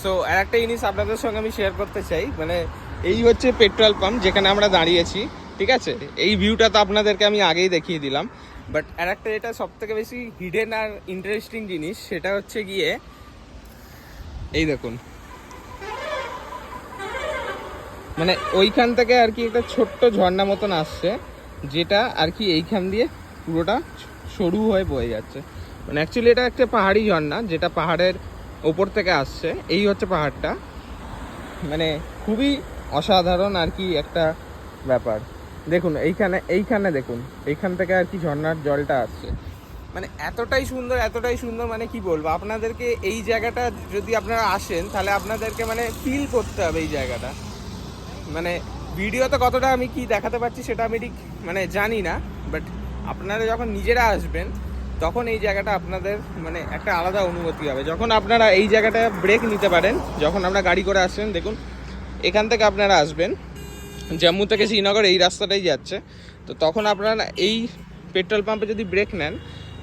So আর একটা জিনিস আপনাদের সঙ্গে আমি শেয়ার করতে চাই, মানে এই হচ্ছে পেট্রোল পাম্প যেখানে আমরা দাঁড়িয়েছি, ঠিক আছে। এই ভিউটা তো আপনাদেরকে আমি আগেই দেখিয়ে দিলাম, বাট আর একটা যেটা সব থেকে বেশি হিডেন আর ইন্টারেস্টিং জিনিস সেটা হচ্ছে গিয়ে এই দেখুন, মানে ওইখান থেকে আর কি একটা ছোট্ট ঝর্ণা মতন আসছে, যেটা আর কি এইখান দিয়ে পুরোটা সরু হয়ে বয়ে যাচ্ছে। মানে অ্যাকচুয়ালি এটা একটা পাহাড়ি ঝর্ণা, যেটা পাহাড়ের ওপর থেকে আসছে। এই হচ্ছে পাহাড়টা, মানে খুবই অসাধারণ আর কি একটা ব্যাপার। দেখুন এইখানে দেখুন, এইখান থেকে আর কি ঝর্ণার জলটা আসছে। মানে এতটাই সুন্দর, মানে কি বলবো আপনাদেরকে। এই জায়গাটা যদি আপনারা আসেন তাহলে আপনাদেরকে মানে ফিল করতে হবে এই জায়গাটা। মানে ভিডিওতে কতটা আমি কি দেখাতে পারছি সেটা আমি ঠিক মানে জানি না, বাট আপনারা যখন নিজেরা আসবেন তখন এই জায়গাটা আপনাদের মানে একটা আলাদা অনুভূতি হবে। যখন আপনারা এই জায়গাটায় ব্রেক নিতে পারেন, যখন আমরা গাড়ি করে আসবেন, দেখুন এখান থেকে আপনারা আসবেন, জম্মু থেকে শ্রীনগর এই রাস্তাটাই যাচ্ছে, তো তখন আপনারা এই পেট্রোল পাম্পে যদি ব্রেক নেন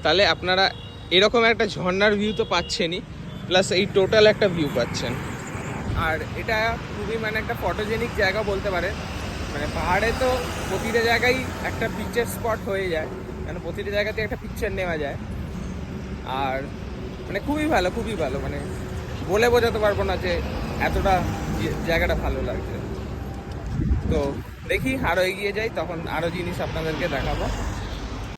তাহলে আপনারা এরকম একটা ঝর্ণার ভিউ তো পাচ্ছেনই, প্লাস এই টোটাল একটা ভিউ পাচ্ছেন। আর এটা খুবই মানে একটা ফটোজেনিক জায়গা বলতে পারেন। মানে পাহাড়ে তো প্রতিটা জায়গায় একটা পিকচার স্পট হয়ে যায়, মানে প্রতিটা জায়গাতে একটা পিকচার নেওয়া যায়। আর মানে খুবই ভালো, মানে বলে বোঝাতে পারবো না যে এতটা জায়গাটা ভালো লাগছে। তো দেখি আরও এগিয়ে যাই, তখন আরও জিনিস আপনাদেরকে দেখাবো।